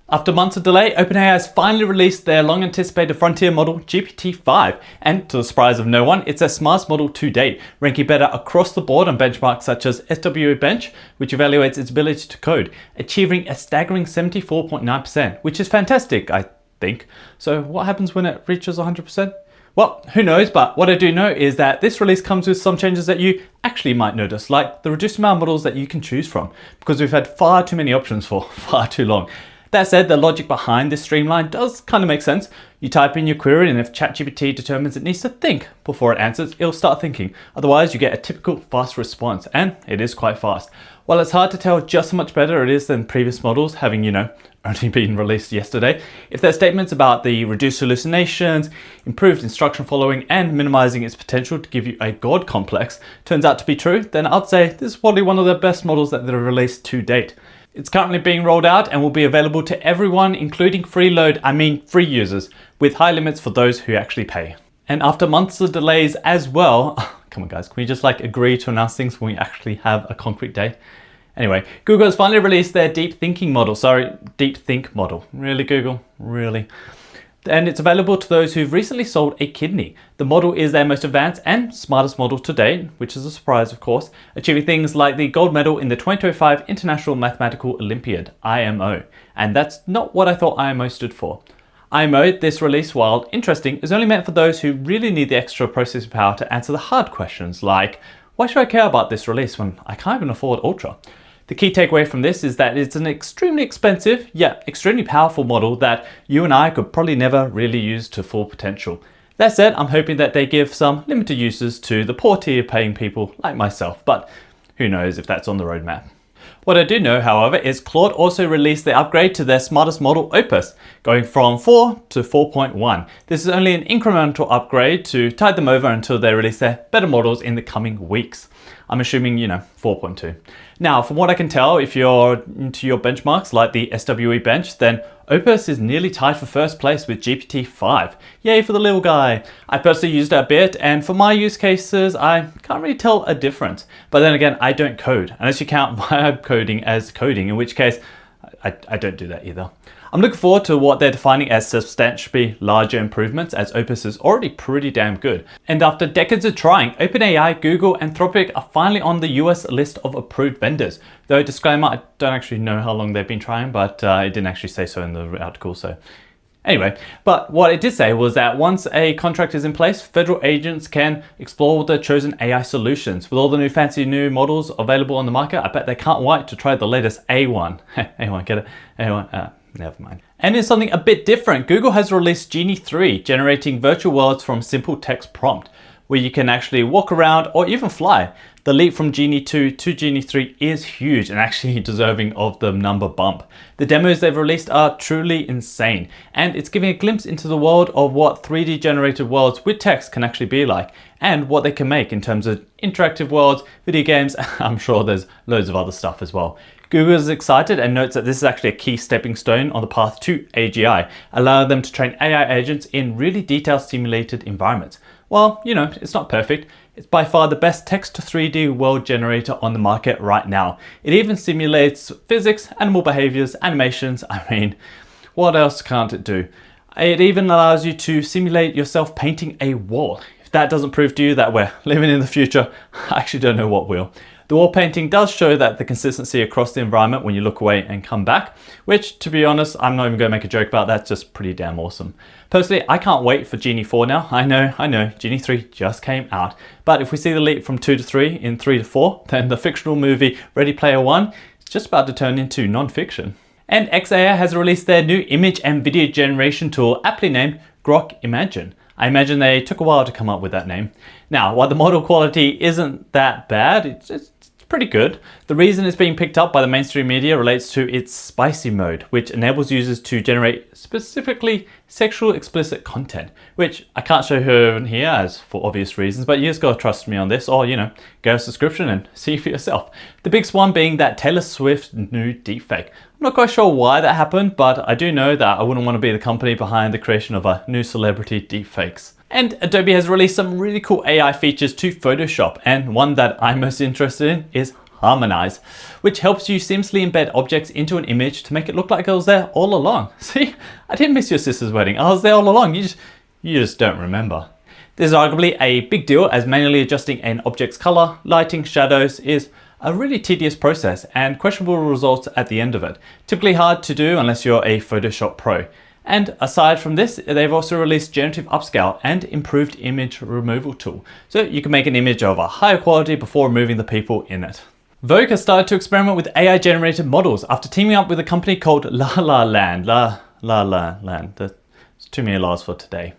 After months of delay, OpenAI has finally released their long-anticipated frontier model, GPT-5, and to the surprise of no one, it's their smartest model to date, ranking better across the board on benchmarks such as SWE Bench, which evaluates its ability to code, achieving a staggering 74.9%, which is fantastic, I think. So what happens when it reaches 100%? Well, who knows, but what I do know is that this release comes with some changes that you actually might notice, like the reduced amount of models that you can choose from, because we've had far too many options for far too long. That said, the logic behind this streamline does kind of make sense. You type in your query, and if ChatGPT determines it needs to think before it answers, it'll start thinking. Otherwise, you get a typical fast response, and it is quite fast. While it's hard to tell just how much better it is than previous models, having, only been released yesterday, if their statements about the reduced hallucinations, improved instruction following, and minimizing its potential to give you a god complex turns out to be true, then I'd say this is probably one of the best models that they've released to date. It's currently being rolled out and will be available to everyone, including free users, with high limits for those who actually pay. And after months of delays as well, come on guys, can we just agree to announce things when we actually have a concrete day? Anyway, Google has finally released their deep think model. Really, Google? Really? And it's available to those who've recently sold a kidney. The model is their most advanced and smartest model to date, which is a surprise, of course, achieving things like the gold medal in the 2025 International Mathematical Olympiad, IMO. And that's not what I thought IMO stood for. IMO, this release, while interesting, is only meant for those who really need the extra processing power to answer the hard questions, like, why should I care about this release when I can't even afford Ultra? The key takeaway from this is that it's an extremely expensive, yet extremely powerful model that you and I could probably never really use to full potential. That said, I'm hoping that they give some limited uses to the poor tier paying people like myself, but who knows if that's on the roadmap. What I do know, however, is Claude also released the upgrade to their smartest model, Opus, going from 4 to 4.1. This is only an incremental upgrade to tide them over until they release their better models in the coming weeks. I'm assuming, 4.2. Now, from what I can tell, if you're into your benchmarks like the SWE bench, then Opus is nearly tied for first place with GPT-5. Yay for the little guy. I personally used it a bit, and for my use cases, I can't really tell a difference. But then again, I don't code, unless you count vibe coding as coding, in which case, I don't do that either. I'm looking forward to what they're defining as substantially larger improvements, as Opus is already pretty damn good. And after decades of trying, OpenAI, Google, Anthropic are finally on the US list of approved vendors. Though, disclaimer, I don't actually know how long they've been trying, but it didn't actually say so in the article, so. Anyway, but what it did say was that once a contract is in place, federal agents can explore the chosen AI solutions. With all the fancy new models available on the market, I bet they can't wait to try the latest A1. A1, get it? A1, never mind. And in something a bit different, Google has released Genie 3, generating virtual worlds from simple text prompt, where you can actually walk around or even fly. The leap from Genie 2 to Genie 3 is huge and actually deserving of the number bump. The demos they've released are truly insane, and it's giving a glimpse into the world of what 3D generated worlds with text can actually be like, and what they can make in terms of interactive worlds, video games, I'm sure there's loads of other stuff as well. Google is excited and notes that this is actually a key stepping stone on the path to AGI, allowing them to train AI agents in really detailed simulated environments. Well, it's not perfect. It's by far the best text to 3D world generator on the market right now. It even simulates physics, animal behaviors, animations. I mean, what else can't it do? It even allows you to simulate yourself painting a wall. If that doesn't prove to you that we're living in the future, I actually don't know what will. The wall painting does show that the consistency across the environment when you look away and come back, which, to be honest, I'm not even going to make a joke about that, just pretty damn awesome. Personally, I can't wait for Genie 4 now. I know, Genie 3 just came out. But if we see the leap from 2 to 3 in 3 to 4, then the fictional movie Ready Player One is just about to turn into non-fiction. And xAI has released their new image and video generation tool, aptly named Grok-Imagine. I imagine they took a while to come up with that name. Now, while the model quality isn't that bad, it's pretty good. The reason it's being picked up by the mainstream media relates to its spicy mode, which enables users to generate specifically sexual explicit content, which I can't show her here as for obvious reasons, but you just gotta trust me on this, or go a subscription and see for yourself. The biggest one being that Taylor Swift nude deepfake. I'm not quite sure why that happened, but I do know that I wouldn't want to be the company behind the creation of a new celebrity deepfakes. And Adobe has released some really cool AI features to Photoshop, and one that I'm most interested in is Harmonize, which helps you seamlessly embed objects into an image to make it look like it was there all along. See, I didn't miss your sister's wedding. I was there all along. You just don't remember. This is arguably a big deal, as manually adjusting an object's color, lighting, shadows is a really tedious process and questionable results at the end of it. Typically hard to do unless you're a Photoshop pro. And aside from this, they've also released generative upscale and improved image removal tool. So you can make an image of a higher quality before removing the people in it. Vogue has started to experiment with AI generated models after teaming up with a company called La La Land. There's too many laws for today.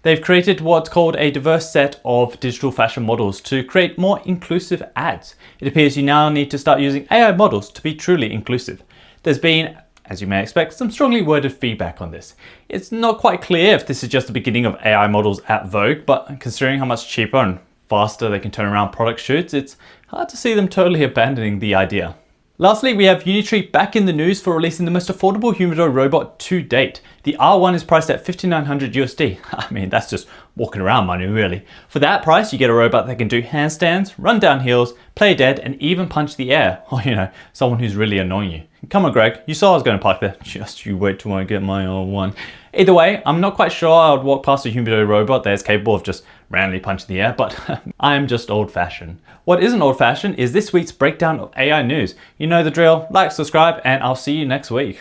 They've created what's called a diverse set of digital fashion models to create more inclusive ads. It appears you now need to start using AI models to be truly inclusive. There's been, as you may expect, some strongly worded feedback on this. It's not quite clear if this is just the beginning of AI models at Vogue, but considering how much cheaper and faster they can turn around product shoots, it's hard to see them totally abandoning the idea. Lastly, we have Unitree back in the news for releasing the most affordable humanoid robot to date. The R1 is priced at $5,900 USD. I mean, that's just walking around money, really. For that price, you get a robot that can do handstands, run down hills, play dead, and even punch the air. Or, someone who's really annoying you. Come on, Greg, you saw I was going to park there. Just you wait till I get my R1. Either way, I'm not quite sure I would walk past a humanoid robot that is capable of just randomly punching the air, but I'm just old-fashioned. What isn't old-fashioned is this week's breakdown of AI news. You know the drill. Like, subscribe, and I'll see you next week.